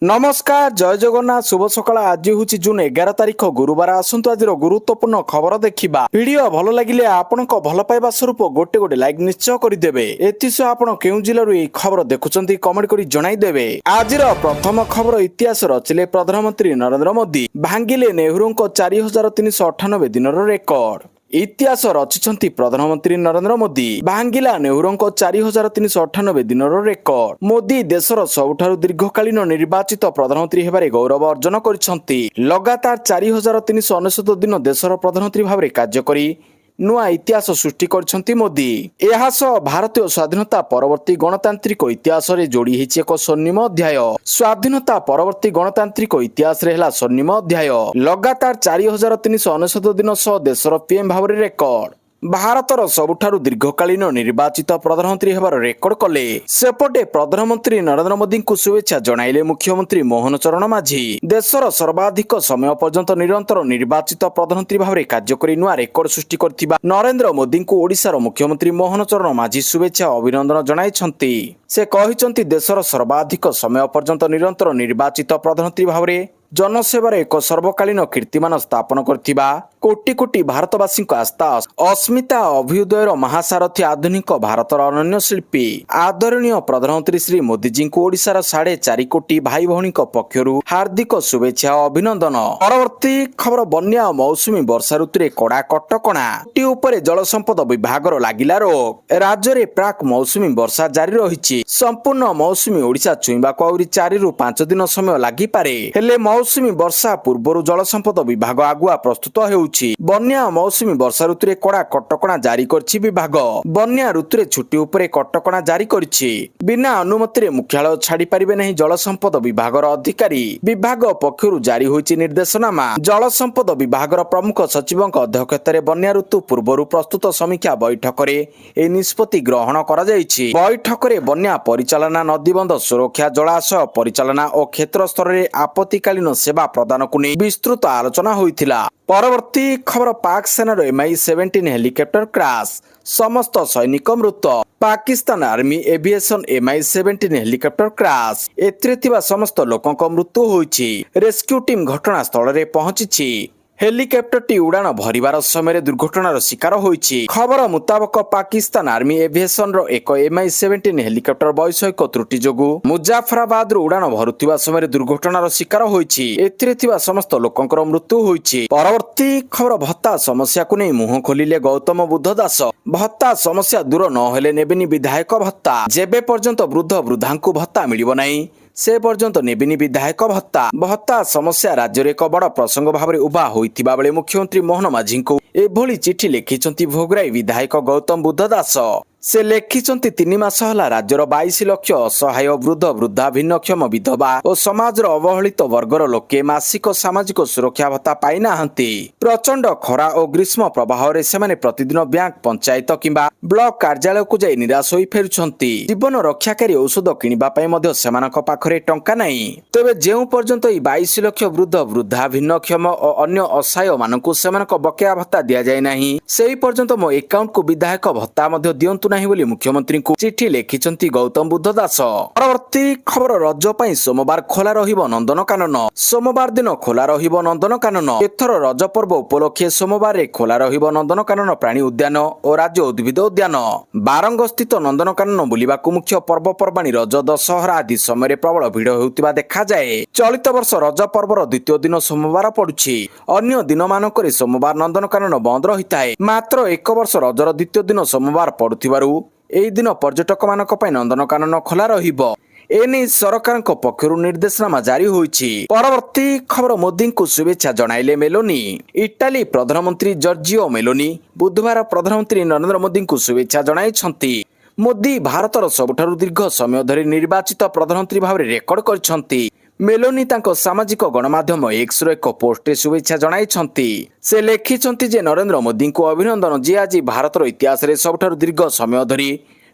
नमस्कार जय जगन्नाथ शुभ सकाळ आज हूँ जून 11 तारिख गुरुवार आसतु आज गुरुत्वपूर्ण खबर देखा वीडियो भल लगे आपण भल पाइबा स्वरूप गोटे गोटे लाइक निश्चय करदे एसह आप केउ जिलू यह खबर देखुं कमेंट कर जनईदेवे आज प्रथम खबर इतिहास रचिले प्रधानमंत्री नरेंद्र मोदी भांगिले नेहरू 4398 दिन रेकर्ड इतिहास रचिंट प्रधानमंत्री नरेंद्र मोदी भांगिला नेहरू 4398 दिन रेकर्ड मोदी देशर सबुठारु दीर्घकालीन निर्वाचित प्रधानमंत्री हेबारे गौरव अर्जन करिसेंती लगातार 4399 दिन देशर प्रधानमंत्री भाव कार्य करी नुआ इतिहास सृष्टि करछंती मोदी एहा सह भारतीय स्वाधीनता परवर्ती गणतांत्रिक इतिहास रे जोड़ी हिची एक स्वर्णिम अध्याय स्वाधीनता परवर्ती गणतांत्रिक इतिहास रे हला स्वर्णिम अध्याय लगातार 4399 दिन सह देशर पीएम भाव रे रेकर्ड भारतर सबुठारु दीर्घकालीन निर्वाचित प्रधानमंत्री हेबार रेकर्ड कले सेपटे प्रधानमंत्री नरेंद्र मोदी को शुभेच्छा जणाइले मुख्यमंत्री मोहन चरण माझी देशर सर्वाधिक समय पर्यंत निरंतर निर्वाचित प्रधानमंत्री भाव कार्य करी नुआ रेकर्ड सृष्टि करथिबा नरेंद्र मोदी को ओडिशार मुख्यमंत्री मोहन चरण माझी शुभेच्छा अभिनंदन जणाइछंती से कहिसंती देशर सर्वाधिक समय पर्यंत निरंतर निर्वाचित प्रधानमंत्री भाव जनसेवार एक सर्वकालीन कीर्तिमान स्थापन करथिबा कोटी कोटी भारतवासी आस्था अस्मिता अभ्युदयर महासारथी आधुनिक भारतर अनन्य शिल्पी आदरणीय प्रधानमंत्री श्री मोदी जी को ओडिशार 4.5 कोटी भाई भौणी पक्षर हार्दिक शुभेच्छा अभिनंदन। परवर्ती खबर बन्या मौसुमी वर्षा ऋतु कड़ा कटकणा उपर जल संपद विभाग लागिला रोक राज्य में प्राक मौसुमी वर्षा जारी रही संपूर्ण मौसुमी ओडिशा छुईबा को 4 रु 5 दिन समय लागिपारे हेले मौसुमी वर्षा पूर्व जल संपद विभाग आगुआ प्रस्तुत होउछि बन्या मौसुमी वर्षा ऋतु कड़ा कटकणा जारी करछि विभाग बन्या ऋतु छुट्टी उपरे कटकणा जारी करछि बिना अनुमति मुख्यालय छाड़ी पारिबे नहीं जल संपद विभाग अधिकारी विभाग पक्षरु जारी होइछि निर्देशनामा जल संपद विभाग प्रमुख सचिव अध्यक्षतार बन्या ऋतु पूर्व प्रस्तुत समीक्षा बैठक में निष्पत्ति ग्रहण करा जाइछि बैठक में बन्या परिचालना नदीबंध सुरक्षा जलाशय परिचालना और क्षेत्र स्तर में आपत्तिकालीन सेवा प्रदान को नहीं विस्तृत आलोचना होइथिला। परवर्ती खबर पाक सेनार MI-17 हेलिकॉप्टर क्रैश समस्त सैनिक मृत Pakistan army aviation MI-17 helicopter crash एथिरे थिबा समस्त लोकक मृत्यु होइछि रेस्क्यू टीम घटनास्थल रे पहुंची हेलिकॉप्टर टी उड़ान भरिबार समय दुर्घटनार शिकार होइछि खबर मुताबक पाकिस्तान आर्मी एविएशन रो एक MI-17 हेलिकॉप्टर वैषयिक त्रुटि जोगु मुजाफराबाद रो उड़ान भरुथिबा समय दुर्घटनार शिकार होइछि एथिरे थिबा समस्त लोकंकर मृत्यु होइछि। परवर्ती खबर भत्ता समस्या को नै मुह खोलिले गौतम बुद्ध दास भत्ता समस्या दूर न हेले नेबेनी विधायक भत्ता जेबे पर्यंत वृद्ध वृद्धांकु भत्ता मिलिबो नै से पर्यंत नेबिनी विधायक भत्ता भत्ता समस्या राज्य एक बड़ प्रसंग भाव में उभा होइथिबा बेले मुख्यमंत्री मोहन माझी को एभली चिठी लिखिछंती भोगराई विधायक गौतम बुद्ध दास से लिखिछंती 3 मास हला राज्यर 22 लाख असहाय वृद्ध वृद्धा भिन्नक्षम विधवा और समाजर अवहेलित वर्गर लोके मासिक सामाजिक सुरक्षा भत्ता पाई नाहंती प्रचंड खरा और ग्रीष्म प्रवाह रे सेमाने प्रतिदिन बैंक पंचायत किंबा ब्लॉक कार्यालय को जाई निराश होई फेरुछंती जीवन रक्षाकारी औषध किनिबा पई मध्ये सेमानक पाखरे टंका नाही तबे जेउ पर्यंत ई 22 लाख वृद्ध वृद्धा भिन्नक्षम और अन्य असहाय मानकु सेमानक बकेया भत्ता दिया जाय नाही सेही पर्यंत मो अकाउंट को विधायक भत्ता मध्ये दियंतु नाही बोली मुख्यमंत्री को चिठी लिखिछंती गौतम बुद्ध दास। परवर्ती खबर रज पई सोमवार खोला रहिबो नंदनकानन सोमवार दिन खोला रहिबो नंदनकानन एथर रज पर्व उपलक्षे सोमवार रे खोला रहिबो नंदनकानन प्राणी उद्यान और राज्य उद्भिद उद्यान बारंग स्थित नंदनकानन बुलिबाकु मुख्य पर्वपर्वाणी रज दशहरा आदि समय प्रबल भिड़ हेउतिबा देखा जाए चलित वर्ष रज पर्वर द्वितीय दिन सोमवार पड़ुछि अन्य दिन मानकरे सोमवार नंदनकानन बंद रहिताए मात्र एक वर्ष रजर द्वितीय दिन सोमवार पड़ुथिबारु एई दिन पर्यटक मानक पई नंदनकानन खोला रहिबो एने सरकार पक्षरु निर्देशनामा जारी होइछि। परवर्ती खबर मोदी को शुभेच्छा जणाइले मेलोनी इटाली प्रधानमंत्री जॉर्जियो मेलोनी बुधवार प्रधानमंत्री नरेंद्र मोदी को शुभेच्छा जणाइछंती मोदी भारतर सबुठारु दीर्घ समय धरि निर्वाचित प्रधानमंत्री भाव रेकर्ड करछंती मेलोनी तांको सामाजिक गणमाध्यम एक्स रो एक पोस्ट शुभेच्छा जणाइछंती से लिखिछंती जे नरेंद्र मोदी को अभिनंदन जे आज भारतर इतिहास रे सबुठारु दीर्घ समय धरि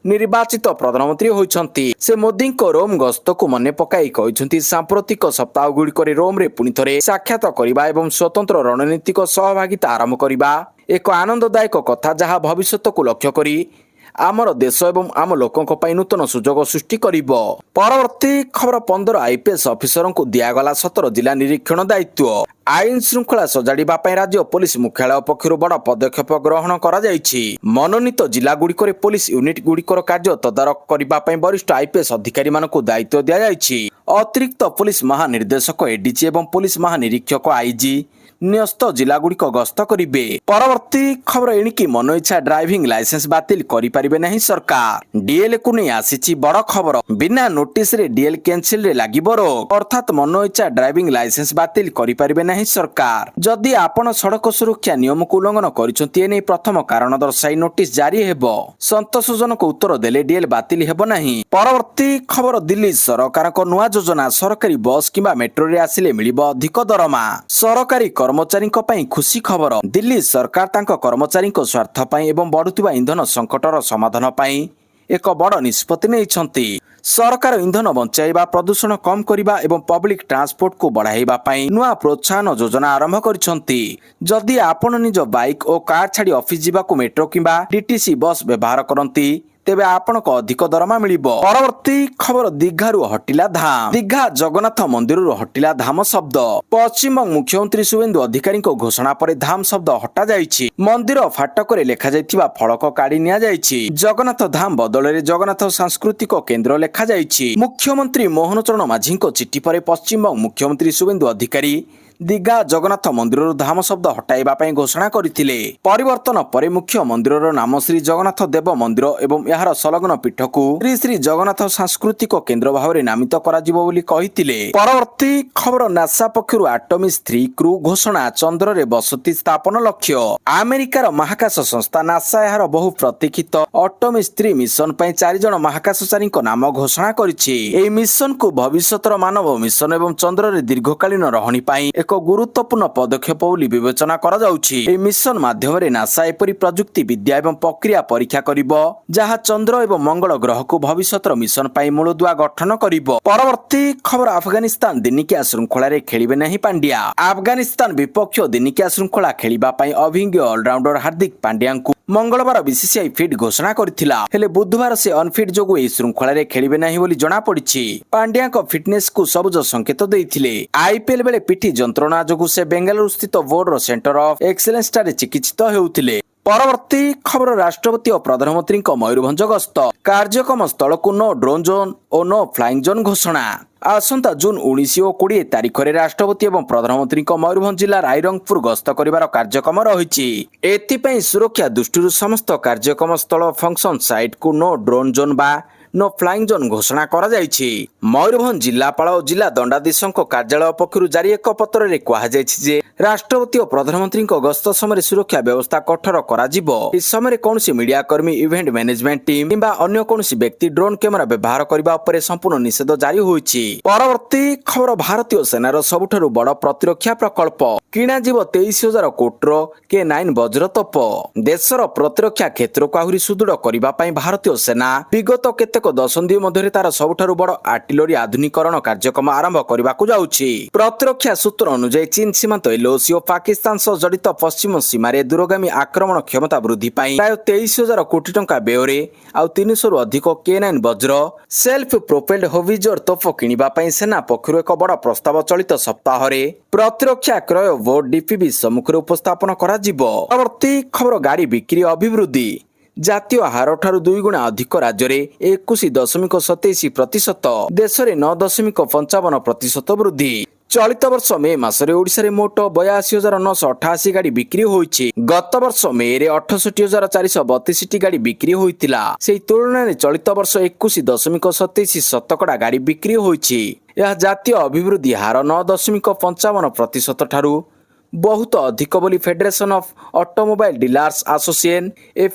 निर्वाचित प्रधानमंत्री होइछंती से मोदी को रोम गस्त को मने पकाई कहिछंती सांप्रतिक सप्ताह गुड़िक रोम रे पुनि थरे साक्षात करिबा एवं स्वतंत्र रणनीतिक सहभागिता आरंभ करिबा एक आनंददायक कथा जहा भविष्यत को लक्ष्य करी ଆମର ଦେଶ ଏବଂ ଆମ ଲୋକଙ୍କ ପାଇଁ ନୂତନ ସୁଯୋଗ ସୃଷ୍ଟି କରିବ। ପରବର୍ତ୍ତୀ ଖବର 15 ଆଇପିଏସ୍ ଅଫିସରଙ୍କୁ ଦିଆଗଲା 17 ଜିଲ୍ଲା ନିରୀକ୍ଷଣ ଦାୟିତ୍ୱ। ଆଇନ ଶୃଙ୍ଖଳା ସଜାଡ଼ିବା ପାଇଁ ରାଜ୍ୟ ପୋଲିସ ମୁଖ୍ୟାଳୟ ପକ୍ଷରୁ ବଡ଼ ପଦକ୍ଷେପ ଗ୍ରହଣ କରାଯାଇଛି। ମନୋନୀତ ଜିଲ୍ଲାଗୁଡ଼ିକରେ ପୋଲିସ ୟୁନିଟ୍ ଗୁଡ଼ିକର କାର୍ଯ୍ୟ ତଦାରଖ କରିବା ପାଇଁ ବରିଷ୍ଠ ଆଇପିଏସ୍ ଅଧିକାରୀମାନଙ୍କୁ ଦାୟିତ୍ୱ ଦିଆଯାଇଛି। ଅତିରିକ୍ତ ପୋଲିସ ମହାନିର୍ଦ୍ଦେଶକ ଏଡିଜି ଏବଂ ପୋଲିସ ମହାନିରୀକ୍ଷକ ଆଇଜି ନ୍ୟସ୍ତ ଜିଲ୍ଲାଗୁଡ଼ିକ ଗସ୍ତ କରିବେ। ପରବର୍ତ୍ତୀ ଖବର ଏଣିକି ମନ ଇଚ୍ଛା ଡ୍ରାଇଭିଂ ଲାଇସେନ୍ସ ବାତିଲ କରିପାରିବେ ନାହିଁ ସରକାର। ଡିଏଲ୍କୁ ନେଇ ଆସିଛି ବଡ଼ ଖବର। ବିନା ନୋଟିସରେ ଡିଏଲ୍ କ୍ୟାନସେଲରେ ଲାଗିବ ରୋକ। ଅର୍ଥାତ୍ ମନ ଇଚ୍ଛା ଡ୍ରାଇଭିଂ ଲାଇସେନ୍ସ ବାତିଲ କରିପାରିବେ ନାହିଁ ସରକାର। ଯଦି ଆପଣ ସଡ଼କ ସୁରକ୍ଷା ନିୟମକୁ ଉଲ୍ଲଂଘନ କରିଛନ୍ତି ଏନେଇ ପ୍ରଥମ କାରଣ ଦର୍ଶାଇ ନୋଟିସ ଜାରି ହେବ। ସନ୍ତୋଷଜନକ ଉତ୍ତର ଦେଲେ ଡିଏଲ୍ ବାତିଲ ହେବ ନାହିଁ। ପରବର୍ତ୍ତୀ ଖବର ଦିଲ୍ଲୀ ସରକାରଙ୍କ ନୂଆ ଯୋଜନା। ସରକାରୀ ବସ୍ କିମ୍ବା ମେଟ୍ରୋରେ ଆସିଲେ ମିଳିବ ଅଧିକ ଦରମା। ସରକାରୀ କର୍ମଚାରୀଙ୍କ ପାଇଁ ଖୁସି ଖବର। ଦିଲ୍ଲୀ ସରକାର ତାଙ୍କ କର୍ମଚାରୀଙ୍କ ସ୍ୱାର୍ଥ ପାଇଁ ଏବଂ ବଢୁଥିବା ଇନ୍ଧନ ସଂକଟର ସମାଧାନ ପାଇଁ ଏକ ବଡ଼ ନିଷ୍ପତ୍ତି ନେଇଛନ୍ତି। ସରକାର ଇନ୍ଧନ ବଞ୍ଚାଇବା, ପ୍ରଦୂଷଣ କମ୍ କରିବା ଏବଂ ପବ୍ଲିକ୍ ଟ୍ରାନ୍ସପୋର୍ଟକୁ ବଢ଼ାଇବା ପାଇଁ ନୂଆ ପ୍ରୋତ୍ସାହନ ଯୋଜନା ଆରମ୍ଭ କରିଛନ୍ତି। ଯଦି ଆପଣ ନିଜ ବାଇକ୍ ଓ କାର୍ ଛାଡ଼ି ଅଫିସ୍ ଯିବାକୁ ମେଟ୍ରୋ କିମ୍ବା ଡିଟିସି ବସ୍ ବ୍ୟବହାର କରନ୍ତି ତେବେ ଆପଣଙ୍କ ଅଧିକ ଦରମା ମିଳିବ। ପରବର୍ତ୍ତୀ ଖବର ଦୀଘାରୁ ହଟିଲା ଧାମ। ଦୀଘା ଜଗନ୍ନାଥ ମନ୍ଦିରରୁ ହଟିଲା ଧାମ ଶବ୍ଦ। ପଶ୍ଚିମବଙ୍ଗ ମୁଖ୍ୟମନ୍ତ୍ରୀ ଶୁଭେନ୍ଦୁ ଅଧିକାରୀଙ୍କ ଘୋଷଣା ପରେ ଧାମ ଶବ୍ଦ ହଟାଯାଇଛି। ମନ୍ଦିର ଫାଟକରେ ଲେଖାଯାଇଥିବା ଫଳକ କାଢି ନିଆଯାଇଛି। ଜଗନ୍ନାଥ ଧାମ ବଦଳରେ ଜଗନ୍ନାଥ ସାଂସ୍କୃତିକ କେନ୍ଦ୍ର ଲେଖାଯାଇଛି। ମୁଖ୍ୟମନ୍ତ୍ରୀ ମୋହନ ଚରଣ ମାଝୀଙ୍କ ଚିଠି ପରେ ପଶ୍ଚିମବଙ୍ଗ ମୁଖ୍ୟମନ୍ତ୍ରୀ ଶୁଭେନ୍ଦୁ ଅଧିକାରୀ ଦୀଘା ଜଗନ୍ନାଥ ମନ୍ଦିରରୁ ଧାମ ଶବ୍ଦ ହଟାଇବା ପାଇଁ ଘୋଷଣା କରିଥିଲେ। ପରିବର୍ତ୍ତନ ପରେ ମୁଖ୍ୟ ମନ୍ଦିରର ନାମ ଶ୍ରୀ ଜଗନ୍ନାଥ ଦେବ ମନ୍ଦିର ଏବଂ ଏହାର ସଂଲଗ୍ନ ପୀଠକୁ ଶ୍ରୀ ଶ୍ରୀ ଜଗନ୍ନାଥ ସାଂସ୍କୃତିକ କେନ୍ଦ୍ର ଭାବରେ ନାମିତ କରାଯିବ ବୋଲି କହିଥିଲେ। ପରବର୍ତ୍ତୀ ଖବର ନାସା ପକ୍ଷରୁ ଆଟମିସ୍ 3 କ୍ରୁ ଘୋଷଣା। ଚନ୍ଦ୍ରରେ ବସତି ସ୍ଥାପନ ଲକ୍ଷ୍ୟ। ଆମେରିକାର ମହାକାଶ ସଂସ୍ଥା ନାସା ଏହାର ବହୁ ପ୍ରତୀକ୍ଷିତ ଅଟମିସ୍ 3 ମିଶନ ପାଇଁ 4 ଜଣ ମହାକାଶଚାରୀଙ୍କ ନାମ ଘୋଷଣା କରିଛି। ଏହି ମିଶନକୁ ଭବିଷ୍ୟତର ମାନବ ମିଶନ ଏବଂ ଚନ୍ଦ୍ରରେ ଦୀର୍ଘକାଳୀନ ରହଣି ପାଇଁ ଏକ ଗୁରୁତ୍ୱପୂର୍ଣ୍ଣ ପଦକ୍ଷେପ ବୋଲି ବିବେଚନା କରାଯାଉଛି। ଏହି ମିଶନ ମାଧ୍ୟମରେ ନାସା ଏପରି ପ୍ରଯୁକ୍ତି ବିଦ୍ୟା ଏବଂ ପ୍ରକ୍ରିୟା ପରୀକ୍ଷା କରିବ ଯାହା ଚନ୍ଦ୍ର ଏବଂ ମଙ୍ଗଳ ଗ୍ରହକୁ ଭବିଷ୍ୟତର ମିଶନ ପାଇଁ ମୂଳଦୁଆ ଗଠନ କରିବ। ପରବର୍ତ୍ତୀ ଖବର ଆଫଗାନିସ୍ତାନ ଦିନିକିଆ ଶୃଙ୍ଖଳାରେ ଖେଳିବେ ନାହିଁ ପାଣ୍ଡିଆ। ଆଫଗାନିସ୍ତାନ ବିପକ୍ଷ ଦିନିକିଆ ଶୃଙ୍ଖଳା ଖେଳିବା ପାଇଁ ଅଭିଜ୍ଞ ଅଲରାଉଣ୍ଡର ହାର୍ଦ୍ଦିକ ପାଣ୍ଡିଆଙ୍କୁ ମଙ୍ଗଳବାର ବିସିସିଆଇ ଫିଟ୍ ଘୋଷଣା କରିଥିଲା। ହେଲେ ବୁଧବାର ସେ ଅନଫିଟ୍ ଯୋଗୁଁ ଏହି ଶୃଙ୍ଖଳାରେ ଖେଳିବେ ନାହିଁ ବୋଲି ଜଣାପଡ଼ିଛି। ପାଣ୍ଡିଆଙ୍କ ଫିଟନେସକୁ ସବୁଜ ସଂକେତ ଦେଇଥିଲେ। ଆଇପିଏଲ୍ ବେଳେ ପିଠି ଯନ୍ତ୍ରଣା ଯୋଗୁଁ ସେ ବେଙ୍ଗାଲୁରୁ ସ୍ଥିତ ବୋର୍ଡର ସେଣ୍ଟର ଅଫ୍ ଏକ୍ସେଲେନ୍ସଠାରେ ଚିକିତ୍ସିତ ହେଉଥିଲେ। ପରବର୍ତ୍ତୀ ଖବର ରାଷ୍ଟ୍ରପତି ଓ ପ୍ରଧାନମନ୍ତ୍ରୀଙ୍କ ମୟୂରଭଞ୍ଜ ଗସ୍ତ। କାର୍ଯ୍ୟକ୍ରମ ସ୍ଥଳକୁ ନୋ ଡ୍ରୋନ୍ ଜୋନ୍ ଓ ନୋ ଫ୍ଲାଇଂ ଜୋନ୍ ଘୋଷଣା। ଆସନ୍ତା ଜୁନ୍ 19 ଓ 20 ତାରିଖରେ ରାଷ୍ଟ୍ରପତି ଏବଂ ପ୍ରଧାନମନ୍ତ୍ରୀଙ୍କ ମୟୂରଭଞ୍ଜ ଜିଲ୍ଲା ରାଇରଙ୍ଗପୁର ଗସ୍ତ କରିବାର କାର୍ଯ୍ୟକ୍ରମ ରହିଛି। ଏଥିପାଇଁ ସୁରକ୍ଷା ଦୃଷ୍ଟିରୁ ସମସ୍ତ କାର୍ଯ୍ୟକ୍ରମ ସ୍ଥଳ ଫଙ୍କସନ ସାଇଟକୁ ନୋ ଡ୍ରୋନ୍ ଜୋନ୍ ବା ନୋ ଫ୍ଲାଇଂ ଜୋନ୍ ଘୋଷଣା କରାଯାଇଛି। ମୟୂରଭଞ୍ଜ ଜିଲ୍ଲାପାଳ ଓ ଜିଲ୍ଲା ଦଣ୍ଡାଧୀଶଙ୍କ କାର୍ଯ୍ୟାଳୟ ପକ୍ଷରୁ ଜାରି ଏକ ପତ୍ରରେ କୁହାଯାଇଛି ଯେ ରାଷ୍ଟ୍ରପତି ଓ ପ୍ରଧାନମନ୍ତ୍ରୀଙ୍କ ଗସ୍ତ ସମୟରେ ସୁରକ୍ଷା ବ୍ୟବସ୍ଥା କଠୋର କରାଯିବ। ଏହି ସମୟରେ କୌଣସି ମିଡିଆ କର୍ମୀ, ଇଭେଣ୍ଟ ମ୍ୟାନେଜମେଣ୍ଟ ଟିମ୍ କିମ୍ବା ଅନ୍ୟ କୌଣସି ବ୍ୟକ୍ତି ଡ୍ରୋନ୍ କ୍ୟାମେରା ବ୍ୟବହାର କରିବା ଉପରେ ସମ୍ପୂର୍ଣ୍ଣ ନିଷେଧ ଜାରି ହୋଇଛି। ପରବର୍ତ୍ତୀ ଖବର ଭାରତୀୟ ସେନାର ସବୁଠାରୁ ବଡ଼ ପ୍ରତିରକ୍ଷା ପ୍ରକଳ୍ପ। କିଣାଯିବ 23,000 କୋଟିର K9 ବଜ୍ରତୋପ। ଦେଶର ପ୍ରତିରକ୍ଷା କ୍ଷେତ୍ରକୁ ଆହୁରି ସୁଦୃଢ଼ କରିବା ପାଇଁ ଭାରତୀୟ ସେନା ବିଗତ କେତେକ ଦଶନ୍ଧି ମଧ୍ୟରେ ତାର ସବୁଠାରୁ ବଡ଼ ଆର୍ଟିଲରୀ ଆଧୁନିକରଣ କାର୍ଯ୍ୟକ୍ରମ ଆରମ୍ଭ କରିବାକୁ ଯାଉଛି। ପ୍ରତିରକ୍ଷା ସୂତ୍ର ଅନୁଯାୟୀ ଚୀନ ସୀମାନ୍ତ ଏଲଓସି ଓ ପାକିସ୍ତାନ ସହ ଜଡ଼ିତ ପଶ୍ଚିମ ସୀମାରେ ଦୂରଗାମୀ ଆକ୍ରମଣ କ୍ଷମତା ବୃଦ୍ଧି ପାଇଁ ପ୍ରାୟ 23,000 କୋଟି ଟଙ୍କା ବ୍ୟୟରେ ଆଉ 300ରୁ ଅଧିକ K9 ବଜ୍ର ସେଲ୍ଫ ପ୍ରୋପେଲ୍ଡ ହୋଭିଜର ତୋପ କିଣିବା ପାଇଁ ସେନା ପକ୍ଷରୁ ଏକ ବଡ଼ ପ୍ରସ୍ତାବ ଚଳିତ ସପ୍ତାହରେ ପ୍ରତିରକ୍ଷା କ୍ରୟ ବୋର୍ଡ ଡିପିବି ସମ୍ମୁଖରେ ଉପସ୍ଥାପନ କରାଯିବ। ପରବର୍ତ୍ତୀ ଖବର ଗାଡ଼ି ବିକ୍ରି ଅଭିବୃଦ୍ଧି। ଜାତୀୟ ହାରଠାରୁ 2 ଗୁଣା ଅଧିକ ରାଜ୍ୟରେ 21.27%, ଦେଶରେ 9.55% ବୃଦ୍ଧି। ଚଳିତ ବର୍ଷ ମେ ମାସରେ ଓଡ଼ିଶାରେ ମୋଟ 82,988 ଗାଡ଼ି ବିକ୍ରି ହୋଇଛି। ଗତ ବର୍ଷ ମେରେ 68,432ଟି ଗାଡ଼ି ବିକ୍ରି ହୋଇଥିଲା। ସେହି ତୁଳନାରେ ଚଳିତ ବର୍ଷ 21.27% ଗାଡ଼ି ବିକ୍ରି ହୋଇଛି। ଏହା ଜାତୀୟ ଅଭିବୃଦ୍ଧି ହାର 9.55% ଠାରୁ ବହୁତ ଅଧିକ ବୋଲି federation of automobile dealers association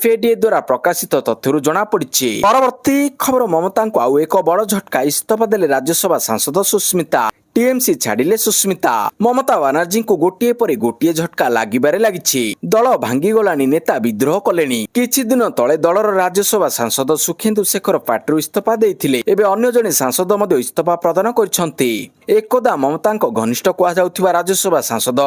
FADA ଦ୍ୱାରା ପ୍ରକାଶିତ ତଥ୍ୟରୁ ଜଣାପଡ଼ିଛି। ପରବର୍ତ୍ତୀ ଖବର ମମତାଙ୍କୁ ଆଉ ଏକ ବଡ଼ ଝଟକା। ଇସ୍ତଫା ଦେଲେ ରାଜ୍ୟସଭା ସାଂସଦ ସୁସ୍ମିତା। ଟିଏମସି ଛାଡ଼ିଲେ ସୁସ୍ମିତା। ମମତା ବାନାର୍ଜୀଙ୍କୁ ଗୋଟିଏ ପରେ ଗୋଟିଏ ଝଟକା ଲାଗିବାରେ ଲାଗିଛି। ଦଳ ଭାଙ୍ଗିଗଲାଣି, ନେତା ବିଦ୍ରୋହ କଲେଣି। କିଛି ଦିନ ତଳେ ଦଳର ରାଜ୍ୟସଭା ସାଂସଦ ସୁଖେନ୍ଦୁ ଶେଖର ପାଟିରୁ ଇସ୍ତଫା ଦେଇଥିଲେ। ଏବେ ଅନ୍ୟ ଜଣେ ସାଂସଦ ମଧ୍ୟ ଇସ୍ତଫା ପ୍ରଦାନ କରିଛନ୍ତି। ଏକଦା ମମତାଙ୍କ ଘନିଷ୍ଠ କୁହାଯାଉଥିବା ରାଜ୍ୟସଭା ସାଂସଦ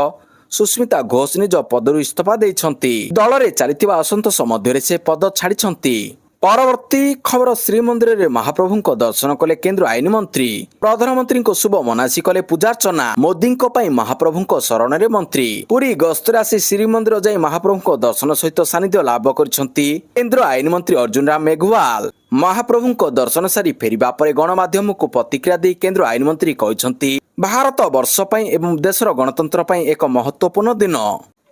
ସୁସ୍ମିତା ଘୋଷ ନିଜ ପଦରୁ ଇସ୍ତଫା ଦେଇଛନ୍ତି। ଦଳରେ ଚାଲିଥିବା ଅସନ୍ତୋଷ ମଧ୍ୟରେ ସେ ପଦ ଛାଡ଼ିଛନ୍ତି। ପରବର୍ତ୍ତୀ ଖବର ଶ୍ରୀମନ୍ଦିରରେ ମହାପ୍ରଭୁଙ୍କ ଦର୍ଶନ କଲେ କେନ୍ଦ୍ର ଆଇନ ମନ୍ତ୍ରୀ ପ୍ରଧାନମନ୍ତ୍ରୀଙ୍କ ଶୁଭ ମନାସୀ କଲେ ପୂଜାର୍ଚ୍ଚନା ମୋଦିଙ୍କ ପାଇଁ ମହାପ୍ରଭୁଙ୍କ ଶରଣରେ ମନ୍ତ୍ରୀ ପୁରୀ ଗସ୍ତରେ ଆସି ଶ୍ରୀମନ୍ଦିର ଯାଇ ମହାପ୍ରଭୁଙ୍କ ଦର୍ଶନ ସହିତ ସାନ୍ନିଧ୍ୟ ଲାଭ କରିଛନ୍ତି କେନ୍ଦ୍ର ଆଇନ ମନ୍ତ୍ରୀ ଅର୍ଜୁନ ରାମ ମେଘୱାଲ। ମହାପ୍ରଭୁଙ୍କ ଦର୍ଶନ ସାରି ଫେରିବା ପରେ ଗଣମାଧ୍ୟମକୁ ପ୍ରତିକ୍ରିୟା ଦେଇ କେନ୍ଦ୍ର ଆଇନ ମନ୍ତ୍ରୀ କହିଛନ୍ତି ଭାରତ ବର୍ଷ ପାଇଁ ଏବଂ ଦେଶର ଗଣତନ୍ତ୍ର ପାଇଁ ଏକ ମହତ୍ୱପୂର୍ଣ୍ଣ ଦିନ।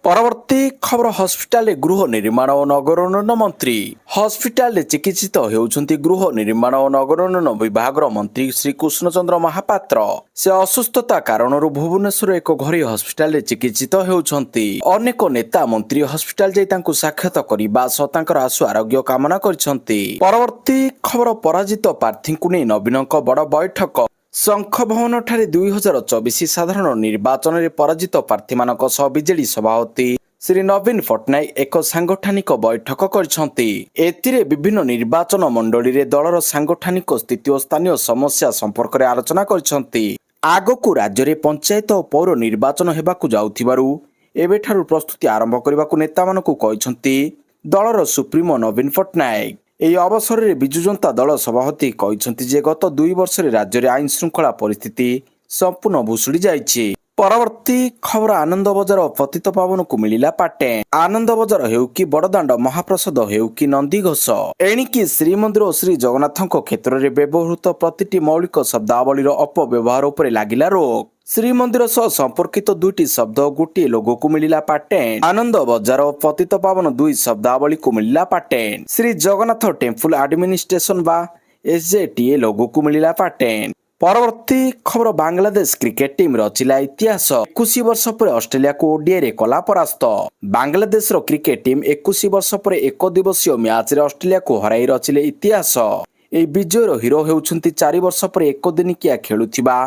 ପରବର୍ତ୍ତୀ ଖବର ହସ୍ପିଟାଲରେ ଗୃହ ନିର୍ମାଣ ଓ ନଗର ଉନ୍ନୟନ ମନ୍ତ୍ରୀ ହସ୍ପିଟାଲରେ ଚିକିତ୍ସିତ ହେଉଛନ୍ତି ଗୃହ ନିର୍ମାଣ ଓ ନଗର ଉନ୍ନୟନ ବିଭାଗର ମନ୍ତ୍ରୀ ଶ୍ରୀ କୃଷ୍ଣଚନ୍ଦ୍ର ମହାପାତ୍ର। ସେ ଅସୁସ୍ଥତା କାରଣରୁ ଭୁବନେଶ୍ୱର ଏକ ଘରୋଇ ହସ୍ପିଟାଲରେ ଚିକିତ୍ସିତ ହେଉଛନ୍ତି। ଅନେକ ନେତା ମନ୍ତ୍ରୀ ହସ୍ପିଟାଲ ଯାଇ ତାଙ୍କୁ ସାକ୍ଷାତ କରିବା ସହ ତାଙ୍କର ଆଶୁ ଆରୋଗ୍ୟ କାମନା କରିଛନ୍ତି। ପରବର୍ତ୍ତୀ ଖବର ପରାଜିତ ପ୍ରାର୍ଥୀଙ୍କୁ ନେଇ ନବୀନଙ୍କ ବଡ଼ ବୈଠକ ଶଙ୍ଖ ଭବନଠାରେ 2024 ସାଧାରଣ ନିର୍ବାଚନରେ ପରାଜିତ ପ୍ରାର୍ଥୀମାନଙ୍କ ସହ ବିଜେଡି ସଭାପତି ଶ୍ରୀ ନବୀନ ପଟ୍ଟନାୟକ ଏକ ସାଂଗଠନିକ ବୈଠକ କରିଛନ୍ତି। ଏଥିରେ ବିଭିନ୍ନ ନିର୍ବାଚନ ମଣ୍ଡଳୀରେ ଦଳର ସାଂଗଠନିକ ସ୍ଥିତି ଓ ସ୍ଥାନୀୟ ସମସ୍ୟା ସମ୍ପର୍କରେ ଆଲୋଚନା କରିଛନ୍ତି। ଆଗକୁ ରାଜ୍ୟରେ ପଞ୍ଚାୟତ ଓ ପୌର ନିର୍ବାଚନ ହେବାକୁ ଯାଉଥିବାରୁ ଏବେଠାରୁ ପ୍ରସ୍ତୁତି ଆରମ୍ଭ କରିବାକୁ ନେତାମାନଙ୍କୁ କହିଛନ୍ତି ଦଳର ସୁପ୍ରିମୋ ନବୀନ ପଟ୍ଟନାୟକ। ଏହି ଅବସରରେ ବିଜୁ ଜନତା ଦଳ ସଭାପତି କହିଛନ୍ତି ଯେ ଗତ 2 ବର୍ଷରେ ରାଜ୍ୟରେ ଆଇନ ଶୃଙ୍ଖଳା ପରିସ୍ଥିତି ସମ୍ପୂର୍ଣ୍ଣ ଭୁଷୁଡ଼ି ଯାଇଛି। ପରବର୍ତ୍ତୀ ଖବର ଆନନ୍ଦ ବଜାର ଓ ପତିତପାବନକୁ ମିଳିଲା ପାଟେନ୍। ଆନନ୍ଦ ବଜାର ହେଉ କି ବଡ଼ଦାଣ୍ଡ ମହାପ୍ରସାଦ ହେଉ କି ନନ୍ଦିଘୋଷ ଏଣିକି ଶ୍ରୀମନ୍ଦିର ଓ ଶ୍ରୀ ଜଗନ୍ନାଥଙ୍କ କ୍ଷେତ୍ରରେ ବ୍ୟବହୃତ ପ୍ରତିଟି ମୌଳିକ ଶବ୍ଦାବଳୀର ଅପବ୍ୟବହାର ଉପରେ ଲାଗିଲା ରୋକ। ଶ୍ରୀମନ୍ଦିର ସହ ସମ୍ପର୍କିତ 2ଟି ଶବ୍ଦ ଓ ଗୋଟିଏ ଲୋଗୋକୁ ମିଳିଲା ପାଟେନ୍। ଆନନ୍ଦ ବଜାର ଓ ପତିତପାବନ 2 ଶବ୍ଦାବଳୀକୁ ମିଳିଲା pattern. Shri Jagannath temple administration ବା SJTA ଲୋଗୋକୁ ମିଳିଲା ପାଟେନ୍। ପରବର୍ତ୍ତୀ ଖବର ବାଂଲାଦେଶ କ୍ରିକେଟ ଟିମ୍ ରଚିଲା ଇତିହାସ 21 ବର୍ଷ ପରେ ଅଷ୍ଟ୍ରେଲିଆକୁ ODIରେ କଲା ପରାସ୍ତ। ବାଂଲାଦେଶର କ୍ରିକେଟ ଟିମ୍ 21 ବର୍ଷ ପରେ ଏକ ଦିବସୀୟ ମ୍ୟାଚରେ ଅଷ୍ଟ୍ରେଲିଆକୁ ହରାଇ ରଚିଲେ ଇତିହାସ। ଏହି ବିଜୟର ହିରୋ ହେଉଛନ୍ତି 4 ବର୍ଷ ପରେ ଏକ ଦିନିକିଆ ଖେଳୁଥିବା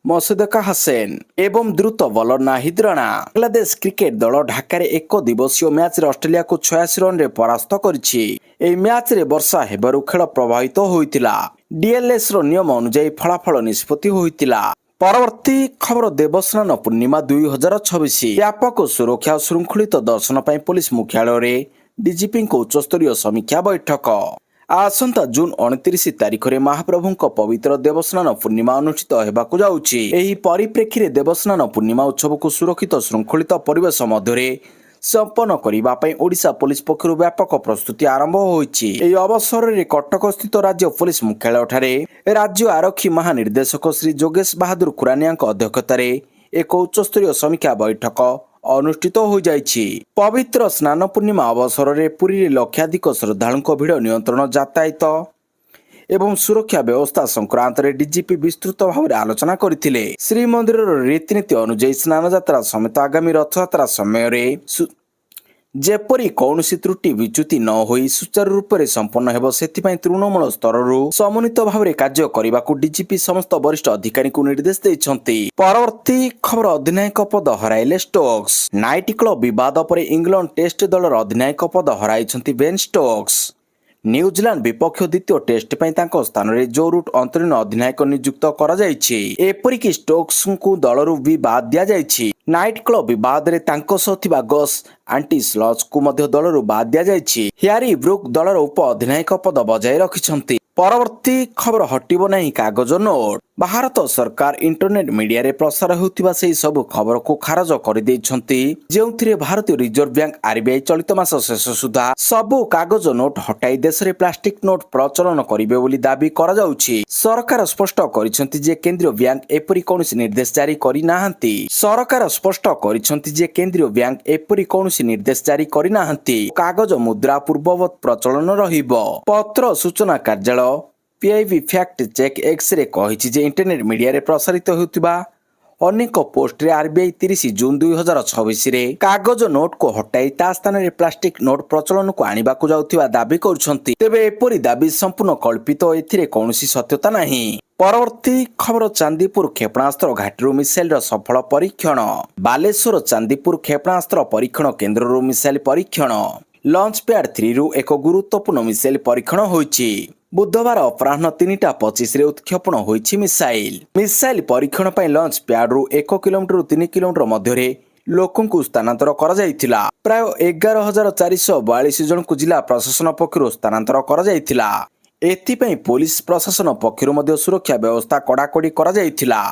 ମସଦକା ହାସେନ ଏବଂ ଦ୍ରୁତ ବୋଲର ନାହିଦ ରାଣା। ବାଂଲାଦେଶ କ୍ରିକେଟ ଦଳ ଢାକାରେ ଏକ ଦିବସୀୟ ମ୍ୟାଚରେ ଅଷ୍ଟ୍ରେଲିଆକୁ 86 ରନରେ ପରାସ୍ତ କରିଛି। ଏହି ମ୍ୟାଚରେ ବର୍ଷା ହେବାରୁ ଖେଳ ପ୍ରଭାବିତ ହୋଇଥିଲା। DLS ର ନିୟମ ଅନୁଯାୟୀ ଫଳାଫଳ ନିଷ୍ପତ୍ତି ହୋଇଥିଲା। ପରବର୍ତ୍ତୀ ଖବର ଦେବସ୍ନାନ ପୂର୍ଣ୍ଣିମା 2026 ବ୍ୟାପକ ସୁରକ୍ଷା ଓ ଶୃଙ୍ଖଳିତ ଦର୍ଶନ ପାଇଁ ପୋଲିସ ମୁଖ୍ୟାଳୟରେ DGPଙ୍କ ଉଚ୍ଚସ୍ତରୀୟ ସମୀକ୍ଷା ବୈଠକ। ଆସନ୍ତା ଜୁନ 29 ତାରିଖରେ ମହାପ୍ରଭୁଙ୍କ ପବିତ୍ର ଦେବସ୍ନାନ ପୂର୍ଣ୍ଣିମା ଅନୁଷ୍ଠିତ ହେବାକୁ ଯାଉଛି। ଏହି ପରିପ୍ରେକ୍ଷୀରେ ଦେବସ୍ନାନ ପୂର୍ଣ୍ଣିମା ଉତ୍ସବକୁ ସୁରକ୍ଷିତ ଶୃଙ୍ଖଳିତ ପରିବେଶ ମଧ୍ୟରେ ସମ୍ପନ୍ନ କରିବା ପାଇଁ ଓଡ଼ିଶା ପୋଲିସ ପକ୍ଷରୁ ବ୍ୟାପକ ପ୍ରସ୍ତୁତି ଆରମ୍ଭ ହୋଇଛି। ଏହି ଅବସରରେ କଟକ ସ୍ଥିତ ରାଜ୍ୟ ପୋଲିସ ମୁଖ୍ୟାଳୟଠାରେ ରାଜ୍ୟ ଆରକ୍ଷୀ ମହାନିର୍ଦ୍ଦେଶକ ଶ୍ରୀ ଯୋଗେଶ ବାହାଦୁର ଖୁରାନିଆଙ୍କ ଅଧ୍ୟକ୍ଷତାରେ ଏକ ଉଚ୍ଚସ୍ତରୀୟ ସମୀକ୍ଷା ବୈଠକ ଅନୁଷ୍ଠିତ ହୋଇଯାଇଛି। ପବିତ୍ର ସ୍ନାନ ପୂର୍ଣ୍ଣିମା ଅବସରରେ ପୁରୀରେ ଲକ୍ଷାଧିକ ଶ୍ରଦ୍ଧାଳୁଙ୍କ ଭିଡ଼ ନିୟନ୍ତ୍ରଣ ଯାତାୟାତ ଏବଂ ସୁରକ୍ଷା ବ୍ୟବସ୍ଥା ସଂକ୍ରାନ୍ତରେ DGP ବିସ୍ତୃତ ଭାବରେ ଆଲୋଚନା କରିଥିଲେ। ଶ୍ରୀମନ୍ଦିରର ରୀତିନୀତି ଅନୁଯାୟୀ ସ୍ନାନଯାତ୍ରା ସମେତ ଆଗାମୀ ରଥଯାତ୍ରା ସମୟରେ ଯେପରି କୌଣସି ତ୍ରୁଟି ବିଚ୍ୟୁତି ନ ହୋଇ ସୁଚାରୁ ରୂପରେ ସମ୍ପନ୍ନ ହେବ ସେଥିପାଇଁ ତୃଣମୂଳ ସ୍ତରରୁ ସମନ୍ୱିତ ଭାବରେ କାର୍ଯ୍ୟ କରିବାକୁ DGP ସମସ୍ତ ବରିଷ୍ଠ ଅଧିକାରୀଙ୍କୁ ନିର୍ଦ୍ଦେଶ ଦେଇଛନ୍ତି। ପରବର୍ତ୍ତୀ ଖବର ଅଧିନାୟକ ପଦ ହରାଇଲେ ଷ୍ଟୋକ୍ସ। ନାଇଟ୍ କ୍ଲବ ବିବାଦ ପରେ ଇଂଲଣ୍ଡ ଟେଷ୍ଟ ଦଳର ଅଧିନାୟକ ପଦ ହରାଇଛନ୍ତି ବେନ୍ ଷ୍ଟୋକ୍ସ। ନ୍ୟୁଜିଲାଣ୍ଡ ବିପକ୍ଷ ଦ୍ୱିତୀୟ ଟେଷ୍ଟ ପାଇଁ ତାଙ୍କ ସ୍ଥାନରେ ଜୋ ରୁଟ୍ ଅନ୍ତରୀଣ ଅଧିନାୟକ ନିଯୁକ୍ତ କରାଯାଇଛି। ଏପରିକି ଷ୍ଟୋକ୍ସଙ୍କୁ ଦଳରୁ ବି ବାଦ୍ ଦିଆଯାଇଛି। ନାଇଟ୍ କ୍ଲବ ବିବାଦରେ ତାଙ୍କ ସହ ଥିବା ଗସ୍ ଆଣ୍ଟିସ୍ଲଜଙ୍କୁ ମଧ୍ୟ ଦଳରୁ ବାଦ୍ ଦିଆଯାଇଛି। ହ୍ୟାରି ବ୍ରୁକ୍ ଦଳର ଉପ ଅଧିନାୟକ ପଦ ବଜାୟ ରଖିଛନ୍ତି। ପରବର୍ତ୍ତୀ ଖବର ହଟିବ ନାହିଁ କାଗଜ ନୋଟ। ଭାରତ ସରକାର ଇଣ୍ଟରନେଟ ମିଡିଆରେ ପ୍ରସାର ହେଉଥିବା ସେହି ସବୁ ଖବରକୁ ଖାରଜ କରିଦେଇଛନ୍ତି ଯେଉଁଥିରେ ଭାରତୀୟ ରିଜର୍ଭ ବ୍ୟାଙ୍କ RBI ଚଳିତ ମାସ ଶେଷ ସୁଦ୍ଧା ସବୁ କାଗଜ ନୋଟ ହଟାଇ ଦେଶରେ ପ୍ଲାଷ୍ଟିକ ନୋଟ ପ୍ରଚଳନ କରିବେ ବୋଲି ଦାବି କରାଯାଉଛି। ସରକାର ସ୍ପଷ୍ଟ କରିଛନ୍ତି ଯେ କେନ୍ଦ୍ରୀୟ ବ୍ୟାଙ୍କ ଏପରି କୌଣସି ନିର୍ଦ୍ଦେଶ ଜାରି କରିନାହାନ୍ତି। କାଗଜ ମୁଦ୍ରା ପୂର୍ବବତ୍ ପ୍ରଚଳନ ରହିବ। ପତ୍ର ସୂଚନା କାର୍ଯ୍ୟାଳୟ PIB ଫ୍ୟାକ୍ଟ ଚେକ୍ Xରେ କହିଛି ଯେ ଇଣ୍ଟରନେଟ ମିଡିଆରେ ପ୍ରସାରିତ ହେଉଥିବା ଅନେକ ପୋଷ୍ଟରେ RBI 30 ଜୁନ 2026ରେ କାଗଜ ନୋଟକୁ ହଟାଇ ତା ସ୍ଥାନରେ ପ୍ଲାଷ୍ଟିକ ନୋଟ ପ୍ରଚଳନକୁ ଆଣିବାକୁ ଯାଉଥିବା ଦାବି କରୁଛନ୍ତି। ତେବେ ଏପରି ଦାବି ସମ୍ପୂର୍ଣ୍ଣ କଳ୍ପିତ ଓ ଏଥିରେ କୌଣସି ସତ୍ୟତା ନାହିଁ। ପରବର୍ତ୍ତୀ ଖବର ଚାନ୍ଦିପୁର କ୍ଷେପଣାସ୍ତ୍ର ଘାଟିରୁ ମିସାଇଲର ସଫଳ ପରୀକ୍ଷଣ। ବାଲେଶ୍ୱର ଚାନ୍ଦିପୁର କ୍ଷେପଣାସ୍ତ୍ର ପରୀକ୍ଷଣ କେନ୍ଦ୍ରରୁ ମିସାଇଲ ପରୀକ୍ଷଣ। ଲଞ୍ଚ ପ୍ୟାଡ୍ 3ରୁ ଏକ ଗୁରୁତ୍ୱପୂର୍ଣ୍ଣ ମିସାଇଲ ପରୀକ୍ଷଣ ହୋଇଛି। ବୁଧବାର ଅପରାହ୍ନ 3:25ରେ ଉତ୍କ୍ଷେପଣ ହୋଇଛି ମିସାଇଲ। ମିସାଇଲ ପରୀକ୍ଷଣ ପାଇଁ ଲଞ୍ଚ ପ୍ୟାଡ୍ରୁ 1 କିଲୋମିଟରରୁ 3 କିଲୋମିଟର ମଧ୍ୟରେ ଲୋକଙ୍କୁ ସ୍ଥାନାନ୍ତର କରାଯାଇଥିଲା। ପ୍ରାୟ 11,442 ଜଣଙ୍କୁ ଜିଲ୍ଲା ପ୍ରଶାସନ ପକ୍ଷରୁ ସ୍ଥାନାନ୍ତର କରାଯାଇଥିଲା। ଏଥିପାଇଁ ପୋଲିସ ପ୍ରଶାସନ ପକ୍ଷରୁ ମଧ୍ୟ ସୁରକ୍ଷା ବ୍ୟବସ୍ଥା କଡ଼ାକଡ଼ି କରାଯାଇଥିଲା।